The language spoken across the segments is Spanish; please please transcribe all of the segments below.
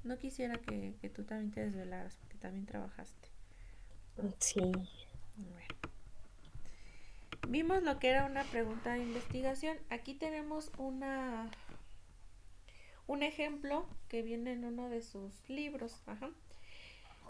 No quisiera que tú también te desvelaras porque también trabajaste. Sí, Bueno, vimos lo que era una pregunta de investigación. Aquí tenemos un ejemplo que viene en uno de sus libros. Ajá.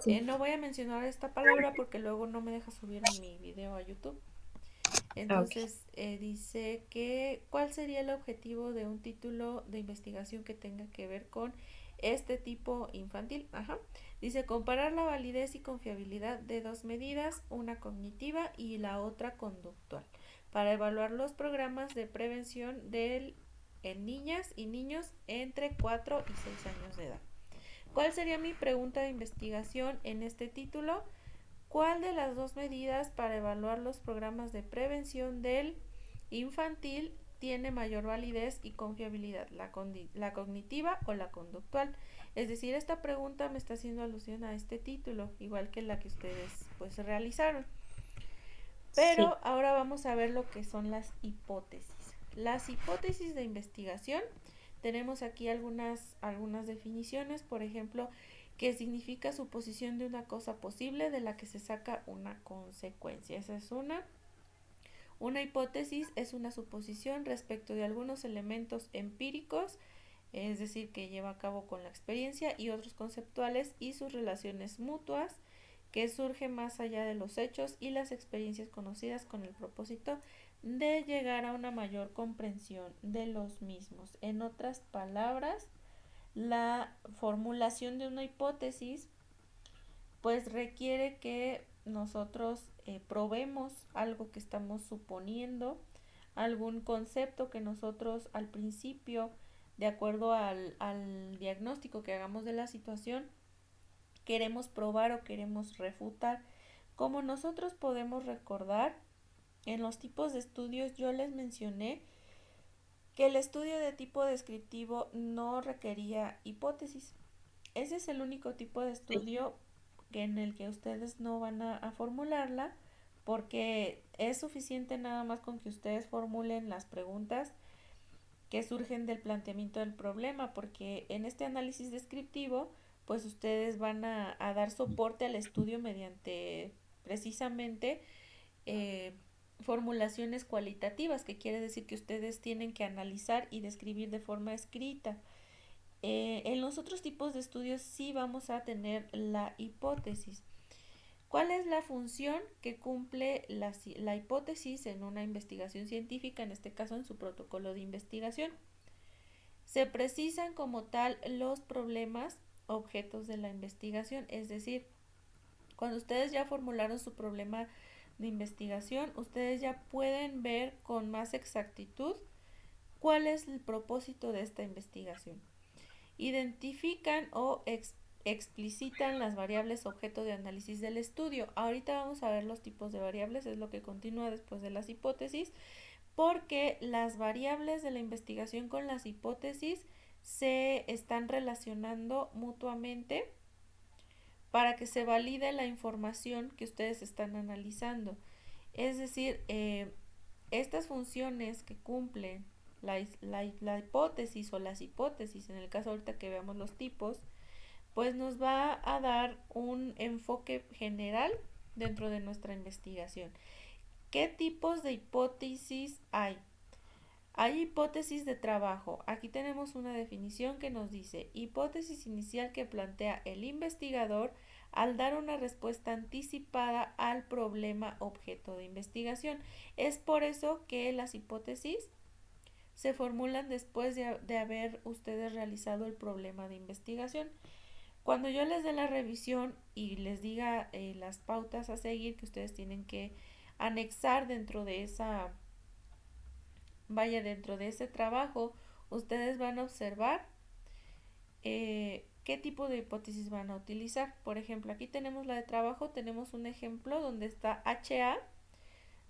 sí, No voy a mencionar esta palabra porque luego no me deja subir mi video a YouTube. ok, Entonces dice que ¿cuál sería el objetivo de un título de investigación que tenga que ver con este tipo infantil? Ajá. Dice comparar la validez y confiabilidad de dos medidas, una cognitiva y la otra conductual, para evaluar los programas de prevención en niñas y niños entre 4 y 6 años de edad. ¿Cuál sería mi pregunta de investigación en este título? ¿Cuál de las dos medidas para evaluar los programas de prevención del infantil tiene mayor validez y confiabilidad, la cognitiva o la conductual? Es decir, esta pregunta me está haciendo alusión a este título, igual que la que ustedes pues realizaron. sí, Pero ahora vamos a ver lo que son las hipótesis. Las hipótesis de investigación, tenemos aquí algunas definiciones, por ejemplo, que significa suposición de una cosa posible de la que se saca una consecuencia. Esa es una. Una hipótesis es una suposición respecto de algunos elementos empíricos, es decir, que lleva a cabo con la experiencia, y otros conceptuales y sus relaciones mutuas, que surge más allá de los hechos y las experiencias conocidas con el propósito de llegar a una mayor comprensión de los mismos. En otras palabras, la formulación de una hipótesis pues requiere que nosotros probemos algo que estamos suponiendo, algún concepto que nosotros al principio, de acuerdo al diagnóstico que hagamos de la situación, queremos probar o queremos refutar. Como nosotros podemos recordar, en los tipos de estudios yo les mencioné que el estudio de tipo descriptivo no requería hipótesis. Ese es el único tipo de sí, estudio en el que ustedes no van a formularla, porque es suficiente nada más con que ustedes formulen las preguntas que surgen del planteamiento del problema, porque en este análisis descriptivo pues ustedes van a dar soporte al estudio mediante precisamente eh, formulaciones cualitativas, que quiere decir que ustedes tienen que analizar y describir de forma escrita. En los otros tipos de estudios sí vamos a tener la hipótesis. ¿Cuál es la función que cumple la hipótesis en una investigación científica, en este caso en su protocolo de investigación? Se precisan como tal los problemas objetos de la investigación, es decir, cuando ustedes ya formularon su problema de investigación, ustedes ya pueden ver con más exactitud cuál es el propósito de esta investigación. Identifican o explicitan las variables objeto de análisis del estudio. Ahorita vamos a ver los tipos de variables, es lo que continúa después de las hipótesis, porque las variables de la investigación con las hipótesis se están relacionando mutuamente para que se valide la información que ustedes están analizando. Es decir, estas funciones que cumplen la hipótesis o las hipótesis, en el caso ahorita que veamos los tipos, pues nos va a dar un enfoque general dentro de nuestra investigación. ¿Qué tipos de hipótesis hay? Hay hipótesis de trabajo. Aquí tenemos una definición que nos dice hipótesis inicial que plantea el investigador al dar una respuesta anticipada al problema objeto de investigación. Es por eso que las hipótesis se formulan después de haber ustedes realizado el problema de investigación. Cuando yo les dé la revisión y les diga las pautas a seguir que ustedes tienen que anexar dentro de ese trabajo, ustedes van a observar qué tipo de hipótesis van a utilizar. Por ejemplo, aquí tenemos la de trabajo, tenemos un ejemplo donde está HA,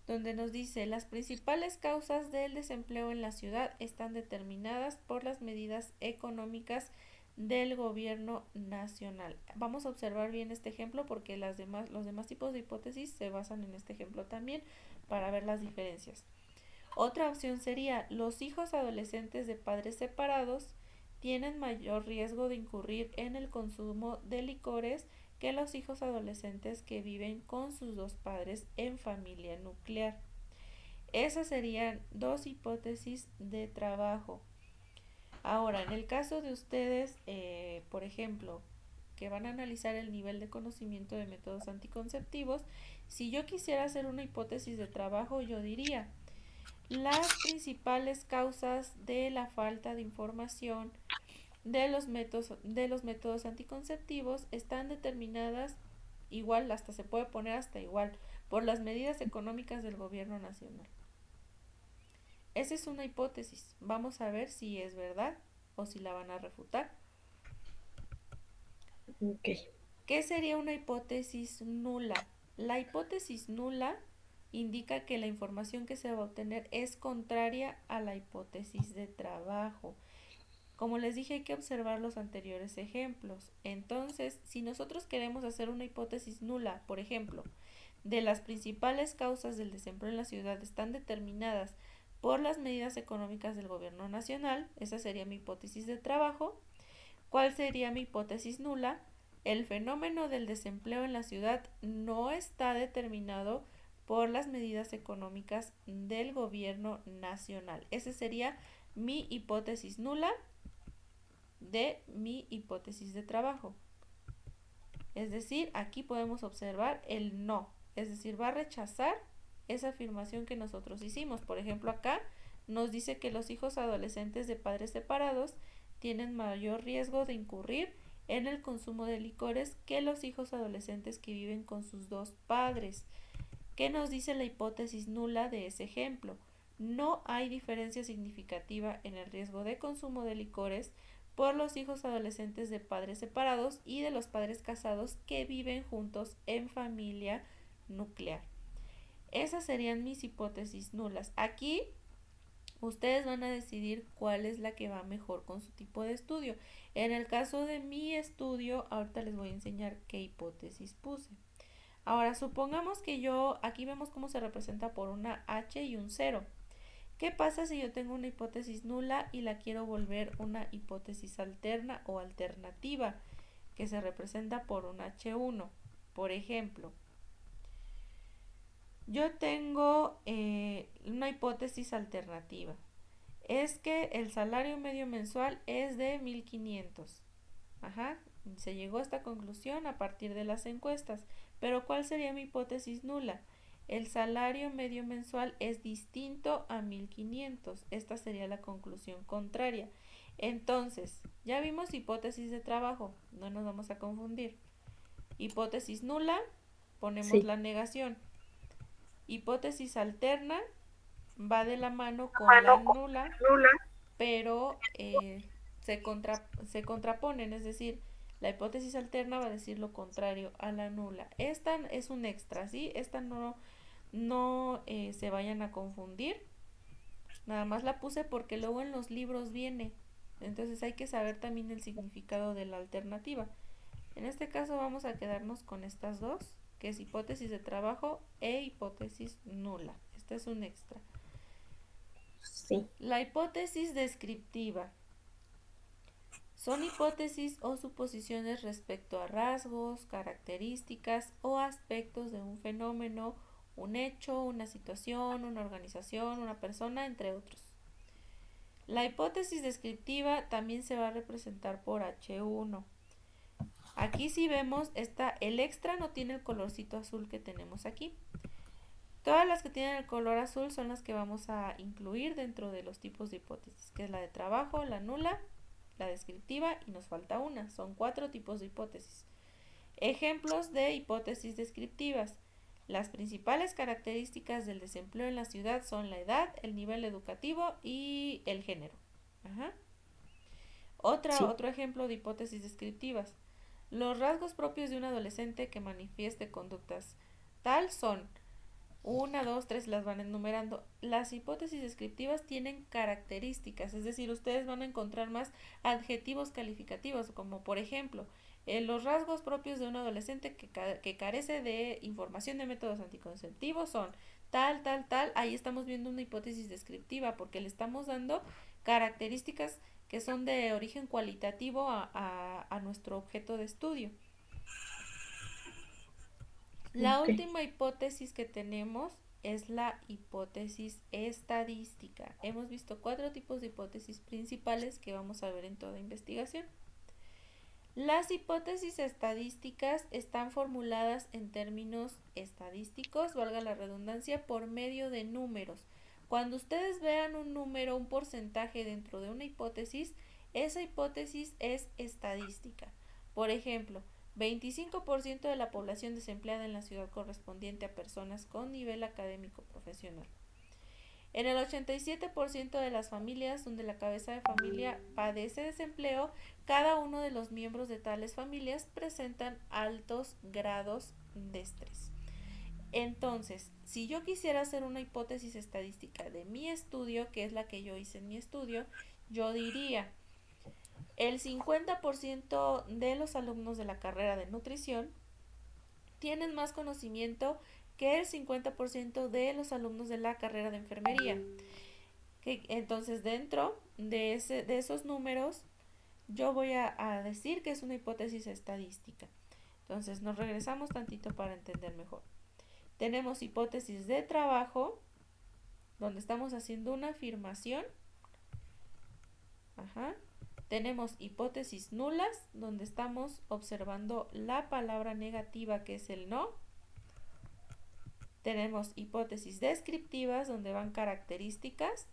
donde nos dice las principales causas del desempleo en la ciudad están determinadas por las medidas económicas del gobierno nacional. Vamos a observar bien este ejemplo porque los demás tipos de hipótesis se basan en este ejemplo también para ver las diferencias. Otra opción sería los hijos adolescentes de padres separados tienen mayor riesgo de incurrir en el consumo de licores que los hijos adolescentes que viven con sus dos padres en familia nuclear. Esas serían dos hipótesis de trabajo. Ahora, en el caso de ustedes, por ejemplo, que van a analizar el nivel de conocimiento de métodos anticonceptivos, si yo quisiera hacer una hipótesis de trabajo, yo diría, las principales causas de la falta de información de los métodos anticonceptivos están determinadas igual, hasta se puede poner hasta igual, por las medidas económicas del gobierno nacional. Esa es una hipótesis. Vamos a ver si es verdad o si la van a refutar. Ok. ¿Qué sería una hipótesis nula? La hipótesis nula indica que la información que se va a obtener es contraria a la hipótesis de trabajo. Como les dije, hay que observar los anteriores ejemplos. Entonces, si nosotros queremos hacer una hipótesis nula, por ejemplo, de las principales causas del desempleo en la ciudad están determinadas por las medidas económicas del gobierno nacional, esa sería mi hipótesis de trabajo. ¿Cuál sería mi hipótesis nula? El fenómeno del desempleo en la ciudad no está determinado por las medidas económicas del gobierno nacional. Esa sería mi hipótesis nula de mi hipótesis de trabajo. Es decir, aquí podemos observar el no, es decir, va a rechazar esa afirmación que nosotros hicimos. Por ejemplo, acá nos dice que los hijos adolescentes de padres separados tienen mayor riesgo de incurrir en el consumo de licores que los hijos adolescentes que viven con sus dos padres. ¿Qué nos dice la hipótesis nula de ese ejemplo? No hay diferencia significativa en el riesgo de consumo de licores por los hijos adolescentes de padres separados y de los padres casados que viven juntos en familia nuclear. Esas serían mis hipótesis nulas. Aquí ustedes van a decidir cuál es la que va mejor con su tipo de estudio. En el caso de mi estudio, ahorita les voy a enseñar qué hipótesis puse. Ahora, supongamos que aquí vemos cómo se representa por una H y un 0. ¿Qué pasa si yo tengo una hipótesis nula y la quiero volver una hipótesis alterna o alternativa, que se representa por un H1? Por ejemplo, yo tengo una hipótesis alternativa. Es que el salario medio mensual es de 1,500. Ajá, se llegó a esta conclusión a partir de las encuestas. Pero ¿cuál sería mi hipótesis nula? El salario medio mensual es distinto a 1,500. Esta sería la conclusión contraria. Entonces, ya vimos hipótesis de trabajo, no nos vamos a confundir. Hipótesis nula, ponemos la negación. Hipótesis alterna va de la mano con la nula, pero se contraponen, es decir, la hipótesis alterna va a decir lo contrario a la nula. Esta es un extra, ¿sí? Esta no se vayan a confundir. Nada más la puse porque luego en los libros viene. Entonces hay que saber también el significado de la alternativa. En este caso vamos a quedarnos con estas dos, que es hipótesis de trabajo e hipótesis nula. Este es un extra. Sí. La hipótesis descriptiva. Son hipótesis o suposiciones respecto a rasgos, características o aspectos de un fenómeno, un hecho, una situación, una organización, una persona, entre otros. La hipótesis descriptiva también se va a representar por H1. Aquí si vemos, el extra no tiene el colorcito azul que tenemos aquí. Todas las que tienen el color azul son las que vamos a incluir dentro de los tipos de hipótesis, que es la de trabajo, la nula, la descriptiva y nos falta una. Son 4 tipos de hipótesis. Ejemplos de hipótesis descriptivas. Las principales características del desempleo en la ciudad son la edad, el nivel educativo y el género. Ajá. Otro ejemplo de hipótesis descriptivas. Los rasgos propios de un adolescente que manifieste conductas tal son 1, 2, 3, las van enumerando. Las hipótesis descriptivas tienen características, es decir, ustedes van a encontrar más adjetivos calificativos, como por ejemplo, los rasgos propios de un adolescente que carece de información de métodos anticonceptivos son tal, tal, tal. Ahí estamos viendo una hipótesis descriptiva porque le estamos dando características que son de origen cualitativo a nuestro objeto de estudio. La Ok. última hipótesis que tenemos es la hipótesis estadística. Hemos visto 4 tipos de hipótesis principales que vamos a ver en toda investigación. Las hipótesis estadísticas están formuladas en términos estadísticos, valga la redundancia, por medio de números. Cuando ustedes vean un número, un porcentaje dentro de una hipótesis, esa hipótesis es estadística. Por ejemplo, 25% de la población desempleada en la ciudad correspondiente a personas con nivel académico profesional. En el 87% de las familias donde la cabeza de familia padece desempleo, cada uno de los miembros de tales familias presentan altos grados de estrés. Entonces, si yo quisiera hacer una hipótesis estadística de mi estudio, que es la que yo hice en mi estudio, yo diría, el 50% de los alumnos de la carrera de nutrición tienen más conocimiento que el 50% de los alumnos de la carrera de enfermería. Entonces, dentro de esos números, yo voy a decir que es una hipótesis estadística. Entonces, nos regresamos tantito para entender mejor. Tenemos hipótesis de trabajo, donde estamos haciendo una afirmación. Ajá. Tenemos hipótesis nulas, donde estamos observando la palabra negativa, que es el no. Tenemos hipótesis descriptivas, donde van características.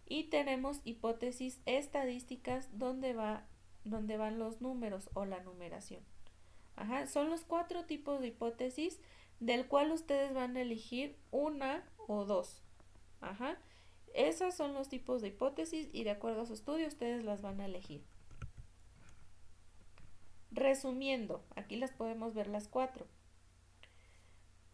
Y tenemos hipótesis estadísticas, donde van los números o la numeración. Ajá, son los 4 tipos de hipótesis, del cual ustedes van a elegir una o dos. Ajá, esos son los tipos de hipótesis y de acuerdo a su estudio ustedes las van a elegir. Resumiendo, aquí las podemos ver las 4.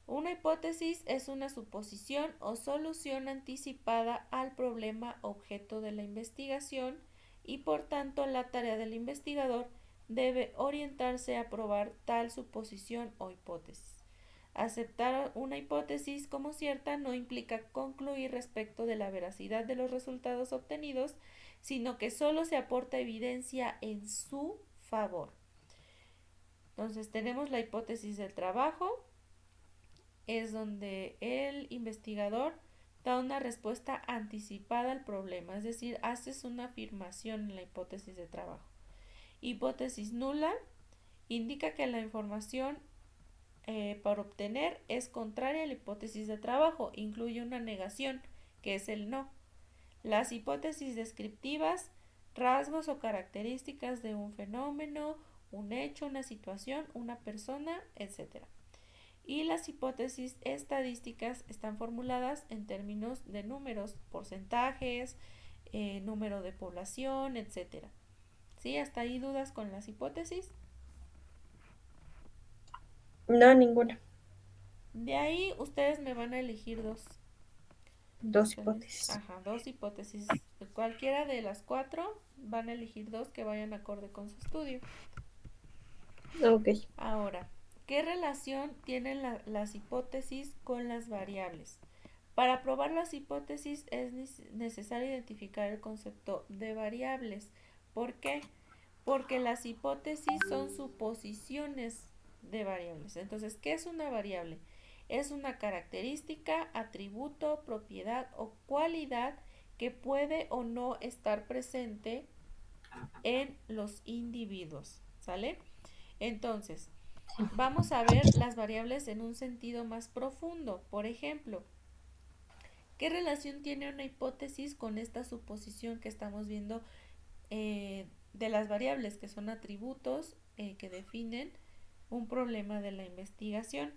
Una hipótesis es una suposición o solución anticipada al problema objeto de la investigación y por tanto la tarea del investigador debe orientarse a probar tal suposición o hipótesis. Aceptar una hipótesis como cierta no implica concluir respecto de la veracidad de los resultados obtenidos, sino que solo se aporta evidencia en su favor. Entonces tenemos la hipótesis del trabajo, es donde el investigador da una respuesta anticipada al problema, es decir, haces una afirmación en la hipótesis de trabajo. Hipótesis nula indica que la información para obtener es contraria a la hipótesis de trabajo, incluye una negación, que es el no. Las hipótesis descriptivas, rasgos o características de un fenómeno, un hecho, una situación, una persona, etc. Y las hipótesis estadísticas están formuladas en términos de números, porcentajes, número de población, etc. ¿Sí? ¿Hasta ahí dudas con las hipótesis? No, ninguna. De ahí ustedes me van a elegir dos. Dos hipótesis. Ajá, 2 hipótesis. Cualquiera de las 4 van a elegir 2 que vayan acorde con su estudio. Ok. Ahora, ¿qué relación tienen las hipótesis con las variables? Para probar las hipótesis es necesario identificar el concepto de variables. ¿Por qué? Porque las hipótesis son suposiciones de variables. Entonces, ¿qué es una variable? Es una característica, atributo, propiedad o cualidad que puede o no estar presente en los individuos. ¿Sale? Entonces, vamos a ver las variables en un sentido más profundo. Por ejemplo, ¿qué relación tiene una hipótesis con esta suposición que estamos viendo de las variables, que son atributos que definen un problema de la investigación?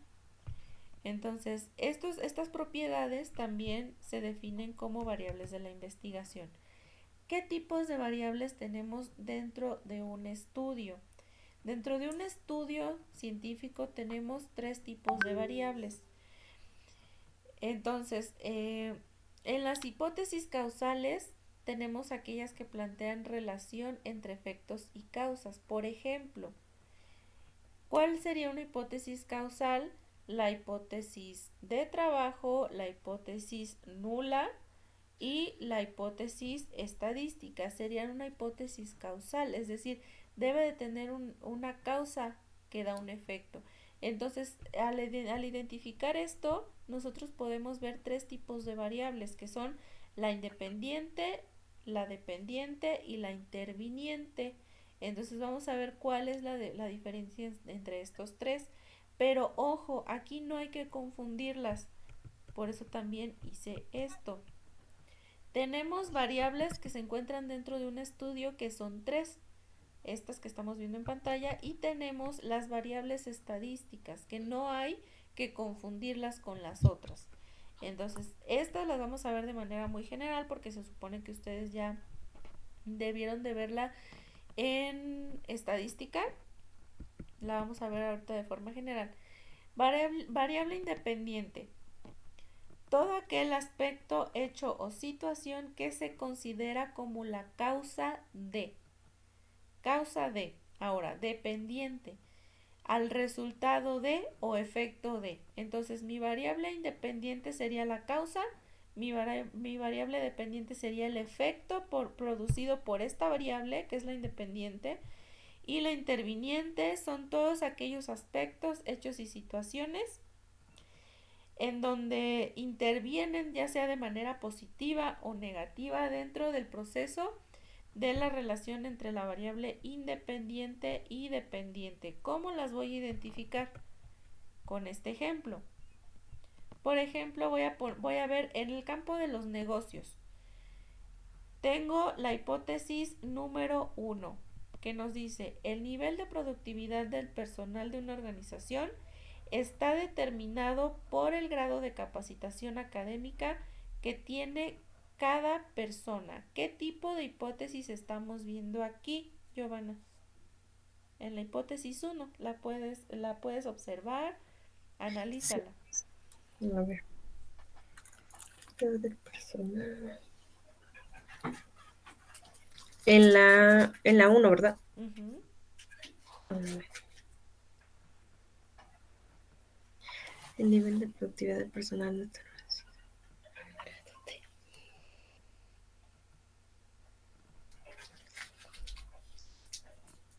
Entonces, estas propiedades también se definen como variables de la investigación. ¿Qué tipos de variables tenemos dentro de un estudio? Dentro de un estudio científico tenemos 3 tipos de variables. Entonces, en las hipótesis causales tenemos aquellas que plantean relación entre efectos y causas. Por ejemplo, ¿cuál sería una hipótesis causal? La hipótesis de trabajo, la hipótesis nula y la hipótesis estadística. Sería una hipótesis causal, es decir, debe de tener una causa que da un efecto. Entonces, al identificar esto, nosotros podemos ver tres tipos de variables, que son la independiente, la dependiente y la interviniente. Entonces vamos a ver cuál es la diferencia entre estos tres. Pero ojo, aquí no hay que confundirlas. Por eso también hice esto. Tenemos variables que se encuentran dentro de un estudio, que son tres, estas que estamos viendo en pantalla, y tenemos las variables estadísticas, que no hay que confundirlas con las otras. Entonces, estas las vamos a ver de manera muy general porque se supone que ustedes ya debieron de verla en estadística. La vamos a ver ahorita de forma general. Variable independiente. Todo aquel aspecto, hecho o situación que se considera como la causa de. Causa de. Ahora, dependiente. Al resultado de o efecto de. Entonces, mi variable independiente sería la causa. Mi variable dependiente sería el efecto producido por esta variable, que es la independiente. Y la interviniente son todos aquellos aspectos, hechos y situaciones en donde intervienen ya sea de manera positiva o negativa dentro del proceso de la relación entre la variable independiente y dependiente. ¿Cómo las voy a identificar? Con este ejemplo. Por ejemplo, voy a ver en el campo de los negocios. Tengo la hipótesis número 1, que nos dice: el nivel de productividad del personal de una organización está determinado por el grado de capacitación académica que tiene cada persona. ¿Qué tipo de hipótesis estamos viendo aquí, Giovanna? En la hipótesis 1, la puedes observar, Sí. analízala. A ver. Grado del personal. En la 1, ¿verdad? Uh-huh. A ver. El nivel de productividad del personal de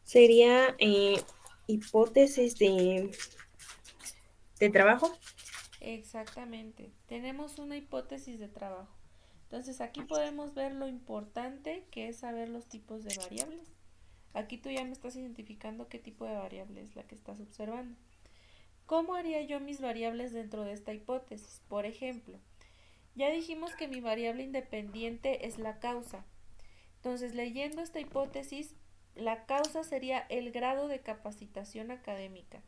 sería hipótesis de trabajo. Exactamente. Tenemos una hipótesis de trabajo. Entonces aquí podemos ver lo importante que es saber los tipos de variables. Aquí tú ya me estás identificando qué tipo de variable es la que estás observando. ¿Cómo haría yo mis variables dentro de esta hipótesis? Por ejemplo, ya dijimos que mi variable independiente es la causa. Entonces, leyendo esta hipótesis, la causa sería el grado de capacitación académica.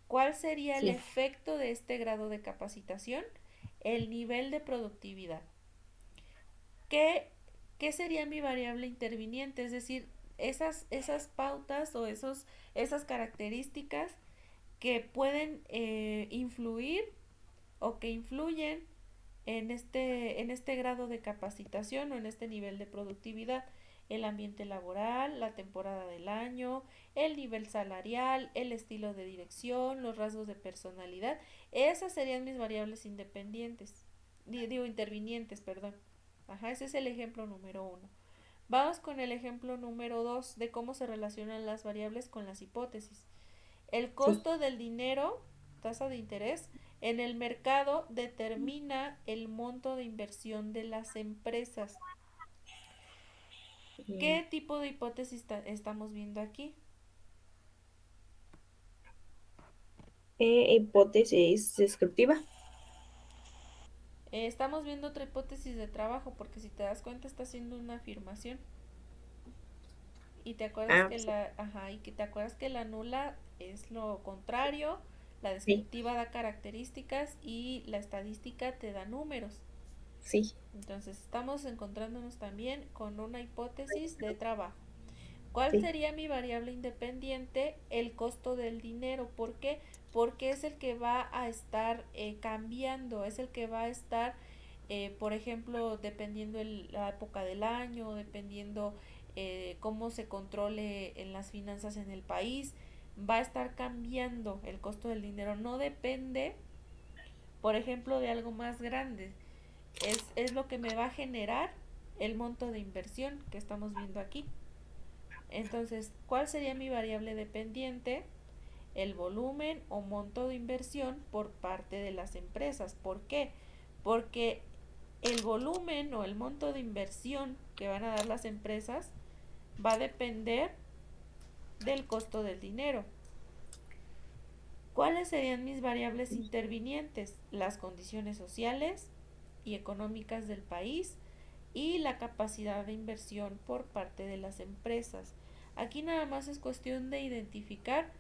¿Cuál sería el Sí. efecto de este grado de capacitación? El nivel de productividad. ¿Qué, qué sería mi variable interviniente? Es decir, esas pautas o esas características que pueden influir o que influyen en este grado de capacitación o en este nivel de productividad: el ambiente laboral, la temporada del año, el nivel salarial, el estilo de dirección, los rasgos de personalidad. Esas serían mis variables independientes, digo intervinientes, perdón. Ajá, ese es el ejemplo número 1. Vamos con el ejemplo número 2 de cómo se relacionan las variables con las hipótesis. El Sí. costo del dinero, tasa de interés, en el mercado determina el monto de inversión de las empresas. ¿Qué tipo de hipótesis estamos viendo aquí? Hipótesis descriptiva. Estamos viendo otra hipótesis de trabajo, porque si te das cuenta está haciendo una afirmación. Y te acuerdas Ah, que sí. la nula es lo contrario, la Sí. descriptiva da características y la estadística te da números. Sí. Entonces estamos encontrándonos también con una hipótesis de trabajo. ¿Cuál Sí. sería mi variable independiente? El costo del dinero. ¿Por qué? Porque es el que va a estar cambiando, es el que va a estar, por ejemplo, dependiendo la época del año, dependiendo cómo se controle en las finanzas en el país, va a estar cambiando el costo del dinero. No depende, por ejemplo, de algo más grande. es lo que me va a generar el monto de inversión que estamos viendo aquí. Entonces, ¿cuál sería mi variable dependiente? El volumen o monto de inversión por parte de las empresas. ¿Por qué? Porque el volumen o el monto de inversión que van a dar las empresas va a depender del costo del dinero. ¿Cuáles serían mis variables intervinientes? Las condiciones sociales y económicas del país y la capacidad de inversión por parte de las empresas. Aquí nada más es cuestión de identificar,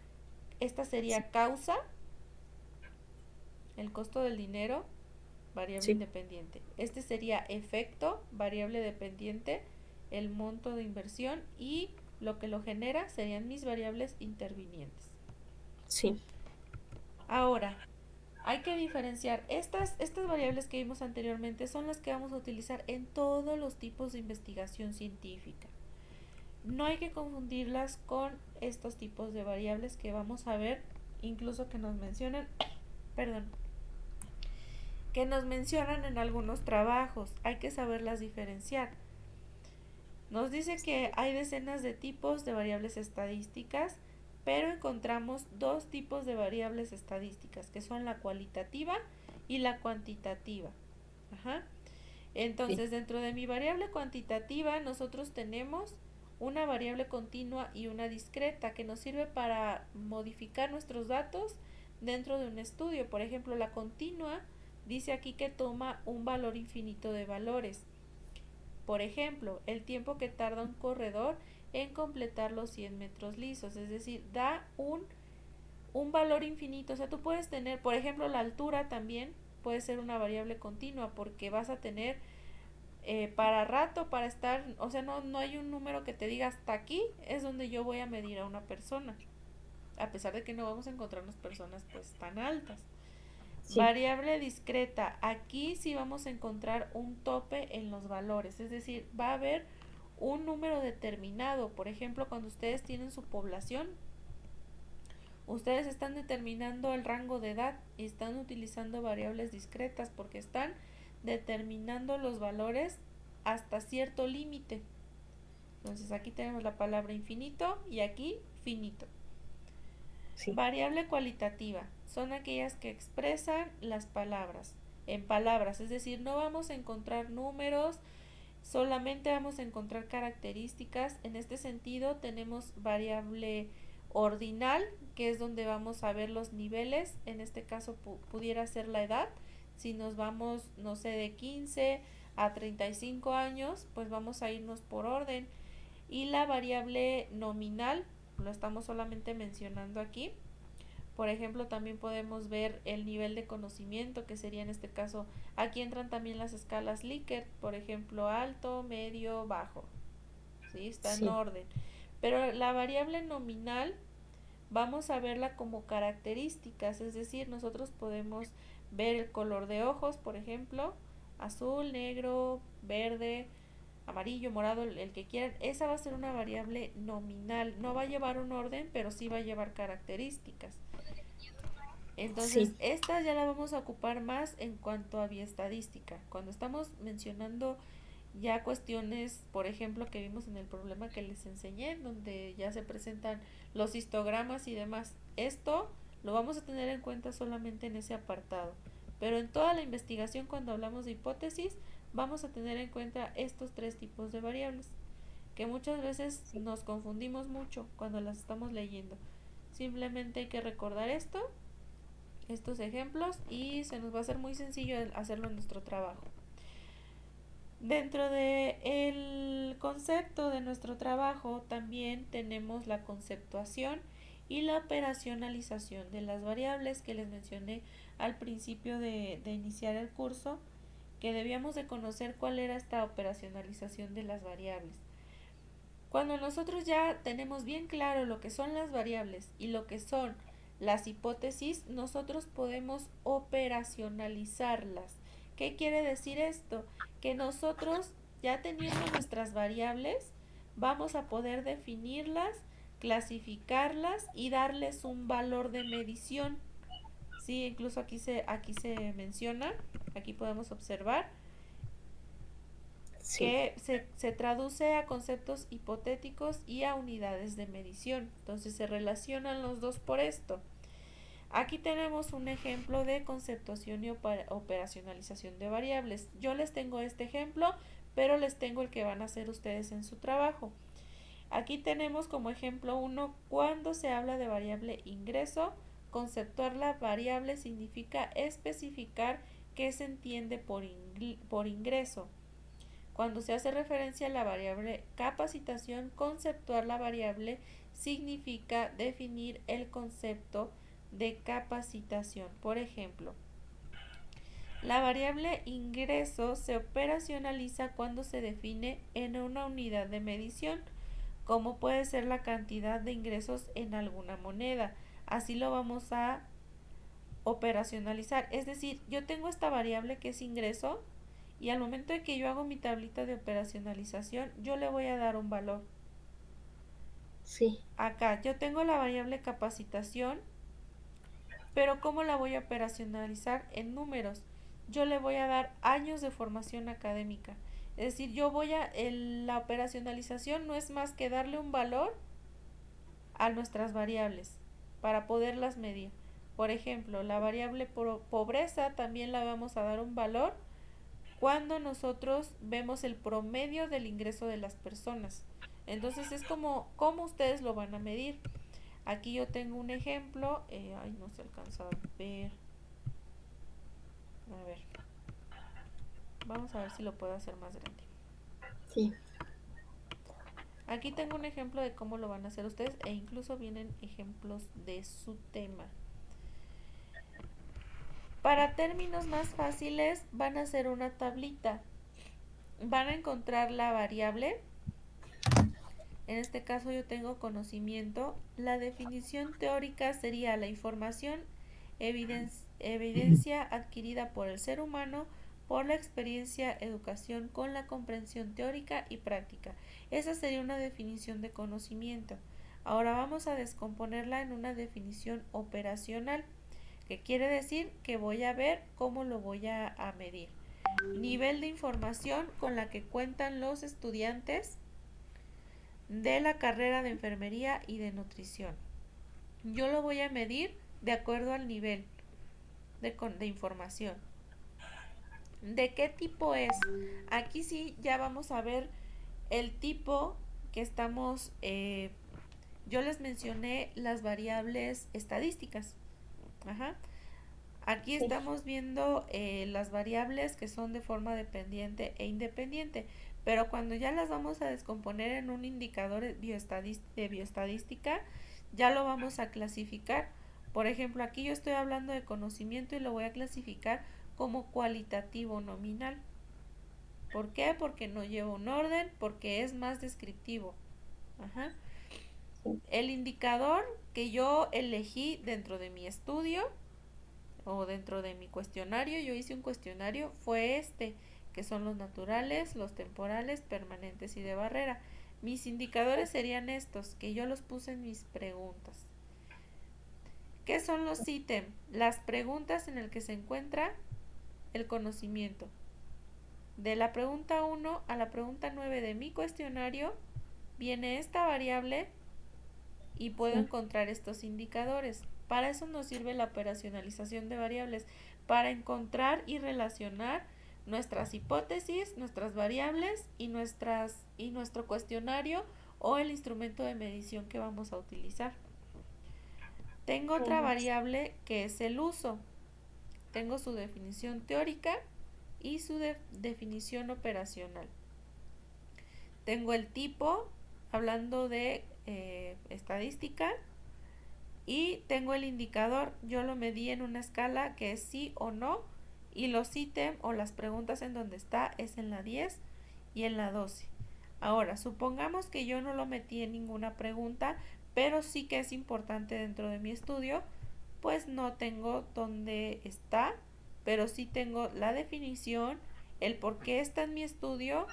esta Sí, sería causa, el costo del dinero, variable sí, independiente. Este sería efecto, variable dependiente, el monto de inversión y lo que lo genera serían mis variables intervinientes. sí, Ahora, hay que diferenciar estas variables que vimos anteriormente son las que vamos a utilizar en todos los tipos de investigación científica. No hay que confundirlas con estos tipos de variables que vamos a ver, incluso que nos mencionan, perdón, que nos mencionan en algunos trabajos. Hay que saberlas diferenciar. Nos dice que hay decenas de tipos de variables estadísticas, pero encontramos dos tipos de variables estadísticas, que son la cualitativa y la cuantitativa. Ajá. sí, Entonces, dentro de mi variable cuantitativa, nosotros tenemos una variable continua y una discreta que nos sirve para modificar nuestros datos dentro de un estudio. Por ejemplo, la continua dice aquí que toma un valor infinito de valores. Por ejemplo, el tiempo que tarda un corredor en completar los 100 metros lisos, es decir, da un valor infinito. O sea, tú puedes tener, por ejemplo, la altura también puede ser una variable continua porque vas a tener para rato, para estar, o sea, no hay un número que te diga hasta aquí es donde yo voy a medir a una persona, a pesar de que no vamos a encontrarnos personas pues tan altas. sí, Variable discreta, aquí sí vamos a encontrar un tope en los valores, es decir, va a haber un número determinado. Por ejemplo, cuando ustedes tienen su población, ustedes están determinando el rango de edad y están utilizando variables discretas porque están determinando los valores hasta cierto límite. Entonces aquí tenemos la palabra infinito y aquí finito. sí, Variable cualitativa son aquellas que expresan las palabras en palabras, es decir, no vamos a encontrar números, solamente vamos a encontrar características. En este sentido tenemos variable ordinal, que es donde vamos a ver los niveles. En este caso pudiera ser la edad. Si nos vamos, no sé, de 15 a 35 años, pues vamos a irnos por orden. Y la variable nominal, lo estamos solamente mencionando aquí. Por ejemplo, también podemos ver el nivel de conocimiento, que sería en este caso, aquí entran también las escalas Likert, por ejemplo, alto, medio, bajo. ¿Sí? Está en sí, orden. Pero la variable nominal vamos a verla como características, es decir, nosotros podemos ver el color de ojos, por ejemplo, azul, negro, verde, amarillo, morado, el que quieran. Esa va a ser una variable nominal. No va a llevar un orden, pero sí va a llevar características. Entonces, sí, esta ya la vamos a ocupar más en cuanto a bioestadística. Cuando estamos mencionando ya cuestiones, por ejemplo, que vimos en el problema que les enseñé, donde ya se presentan los histogramas y demás. Esto lo vamos a tener en cuenta solamente en ese apartado. Pero en toda la investigación, cuando hablamos de hipótesis, vamos a tener en cuenta estos tres tipos de variables, que muchas veces sí, nos confundimos mucho cuando las estamos leyendo. Simplemente hay que recordar estos ejemplos y se nos va a hacer muy sencillo hacerlo en nuestro trabajo. Dentro de el concepto de nuestro trabajo también tenemos la conceptuación y la operacionalización de las variables que les mencioné al principio de iniciar el curso, que debíamos de conocer cuál era esta operacionalización de las variables. Cuando nosotros ya tenemos bien claro lo que son las variables y lo que son las hipótesis, nosotros podemos operacionalizarlas. ¿Qué quiere decir esto? Que nosotros, ya teniendo nuestras variables, vamos a poder definirlas, clasificarlas y darles un valor de medición. Sí, incluso aquí se menciona, aquí podemos observar. Sí, que se traduce a conceptos hipotéticos y a unidades de medición. Entonces se relacionan los dos por esto. Aquí tenemos un ejemplo de conceptuación y operacionalización de variables. Yo les tengo este ejemplo, pero les tengo el que van a hacer ustedes en su trabajo. Aquí tenemos como ejemplo 1, cuando se habla de variable ingreso, conceptuar la variable significa especificar qué se entiende por ingreso. Cuando se hace referencia a la variable capacitación, conceptuar la variable significa definir el concepto de capacitación. Por ejemplo, la variable ingreso se operacionaliza cuando se define en una unidad de medición, como puede ser la cantidad de ingresos en alguna moneda. Así lo vamos a operacionalizar. Es decir, yo tengo esta variable que es ingreso y al momento de que yo hago mi tablita de operacionalización, yo le voy a dar un valor. sí, Acá yo tengo la variable capacitación, pero ¿cómo la voy a operacionalizar en números? Yo le voy a dar años de formación académica. Es decir, la operacionalización no es más que darle un valor a nuestras variables para poderlas medir. Por ejemplo, la variable pobreza también la vamos a dar un valor cuando nosotros vemos el promedio del ingreso de las personas. Entonces es como ustedes lo van a medir. Aquí yo tengo un ejemplo, ay, no se alcanza a ver. A ver, vamos a ver si lo puedo hacer más grande. sí. Aquí tengo un ejemplo de cómo lo van a hacer ustedes e incluso vienen ejemplos de su tema. Para términos más fáciles van a hacer una tablita. Van a encontrar la variable. En este caso yo tengo conocimiento. La definición teórica sería la información, evidencia adquirida por el ser humano por la experiencia, educación con la comprensión teórica y práctica. Esa sería una definición de conocimiento. Ahora vamos a descomponerla en una definición operacional, que quiere decir que voy a ver cómo lo voy a medir. Nivel de información con la que cuentan los estudiantes de la carrera de enfermería y de nutrición. Yo lo voy a medir de acuerdo al nivel de información. ¿De qué tipo es? Aquí sí ya vamos a ver el tipo que estamos... yo les mencioné las variables estadísticas. Ajá. Aquí Sí. estamos viendo las variables que son de forma dependiente e independiente, pero cuando ya las vamos a descomponer en un indicador de bioestadística, ya lo vamos a clasificar. Por ejemplo, aquí yo estoy hablando de conocimiento y lo voy a clasificar como cualitativo nominal. ¿Por qué? Porque no lleva un orden, porque es más descriptivo. Ajá. Sí. El indicador que yo elegí dentro de mi estudio o dentro de mi cuestionario, yo hice un cuestionario, fue este, que son los naturales, los temporales, permanentes y de barrera. Mis indicadores serían estos, que yo los puse en mis preguntas. ¿Qué son los ítems? Las preguntas en el que se encuentra el conocimiento. De la pregunta 1 a la pregunta 9 de mi cuestionario viene esta variable y puedo Sí. encontrar estos indicadores. Para eso nos sirve la operacionalización de variables, para encontrar y relacionar nuestras hipótesis, nuestras variables y nuestro cuestionario o el instrumento de medición que vamos a utilizar. Tengo otra variable que es el uso. Tengo su definición teórica y su definición operacional. Tengo el tipo, hablando de estadística, y tengo el indicador. Yo lo medí en una escala que es sí o no, y los ítems o las preguntas en donde está es en la 10 y en la 12. Ahora, supongamos que yo no lo metí en ninguna pregunta, pero sí que es importante dentro de mi estudio, pues no tengo dónde está, pero sí tengo la definición, el por qué está en mi estudio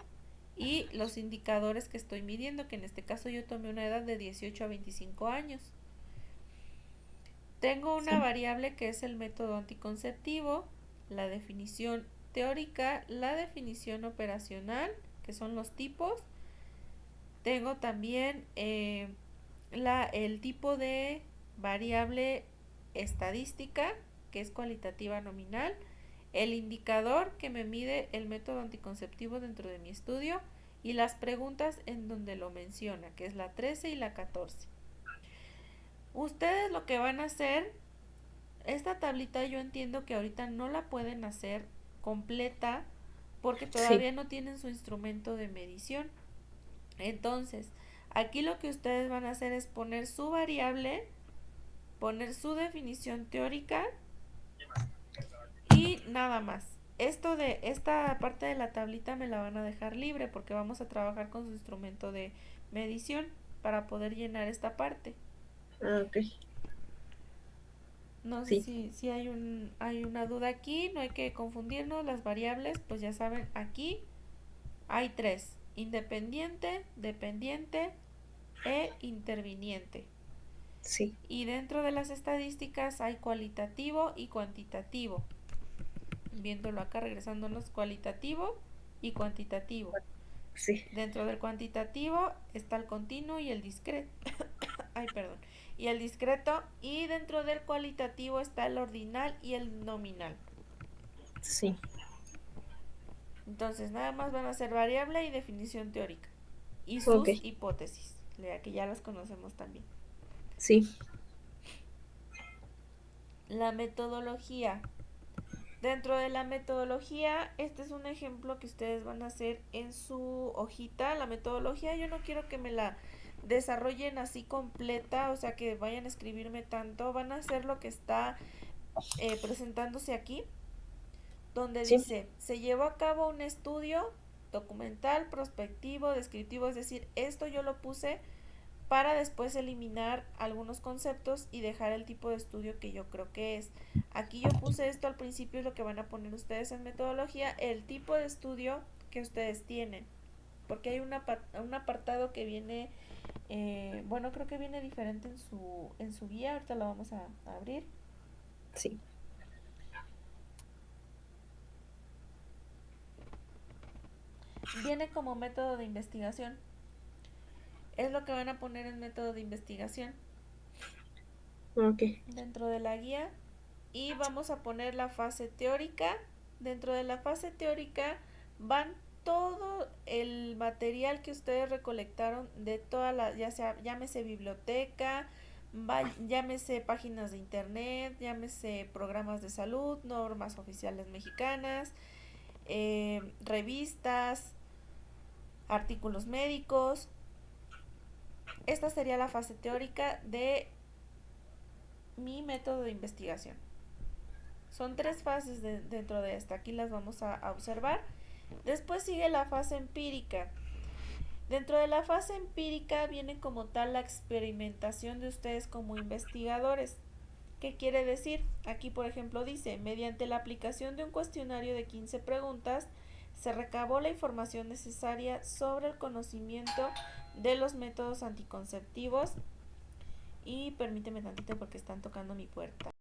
y los indicadores que estoy midiendo, que en este caso yo tomé una edad de 18 a 25 años. Tengo una Sí. variable que es el método anticonceptivo, la definición teórica, la definición operacional, que son los tipos. Tengo también el tipo de variable estadística, que es cualitativa nominal, el indicador que me mide el método anticonceptivo dentro de mi estudio y las preguntas en donde lo menciona, que es la 13 y la 14. Ustedes lo que van a hacer, esta tablita yo entiendo que ahorita no la pueden hacer completa porque Sí, todavía no tienen su instrumento de medición. Entonces, aquí lo que ustedes van a hacer es poner su variable, poner su definición teórica y nada más. Esta parte de la tablita me la van a dejar libre porque vamos a trabajar con su instrumento de medición para poder llenar esta parte. ok, No sé sí, si hay una duda aquí, no hay que confundirnos, las variables, pues ya saben, aquí hay tres: independiente, dependiente e interviniente. sí, Y dentro de las estadísticas hay cualitativo y cuantitativo. Viéndolo acá, regresándonos, cualitativo y cuantitativo. sí, Dentro del cuantitativo está el continuo y el discreto. Ay, perdón. Y el discreto. Y dentro del cualitativo está el ordinal y el nominal. sí, Entonces, nada más van a ser variable y definición teórica. Y ok, sus hipótesis, que ya las conocemos también. sí, La metodología. Dentro de la metodología, este es un ejemplo que ustedes van a hacer en su hojita. La metodología yo no quiero que me la desarrollen así completa, o sea que vayan a escribirme tanto. Van a hacer lo que está presentándose aquí, donde sí, dice, se llevó a cabo un estudio documental, prospectivo, descriptivo, es decir, esto yo lo puse para después eliminar algunos conceptos y dejar el tipo de estudio que yo creo que es. Aquí yo puse esto al principio, es lo que van a poner ustedes en metodología, el tipo de estudio que ustedes tienen. Porque hay un apartado que viene, bueno, creo que viene diferente en su guía, ahorita lo vamos a abrir. sí, Viene como método de investigación. Es lo que van a poner en método de investigación ok, dentro de la guía. Y vamos a poner la fase teórica. Dentro de la fase teórica van todo el material que ustedes recolectaron de toda la, ya sea, llámese biblioteca, llámese páginas de internet, llámese programas de salud, normas oficiales mexicanas, revistas, artículos médicos. Esta sería la fase teórica de mi método de investigación. Son tres fases dentro de esta. Aquí las vamos a observar. Después sigue la fase empírica. Dentro de la fase empírica viene como tal la experimentación de ustedes como investigadores. ¿Qué quiere decir? Aquí, por ejemplo, dice, mediante la aplicación de un cuestionario de 15 preguntas, se recabó la información necesaria sobre el conocimiento de los métodos anticonceptivos. Y permíteme tantito porque están tocando mi puerta.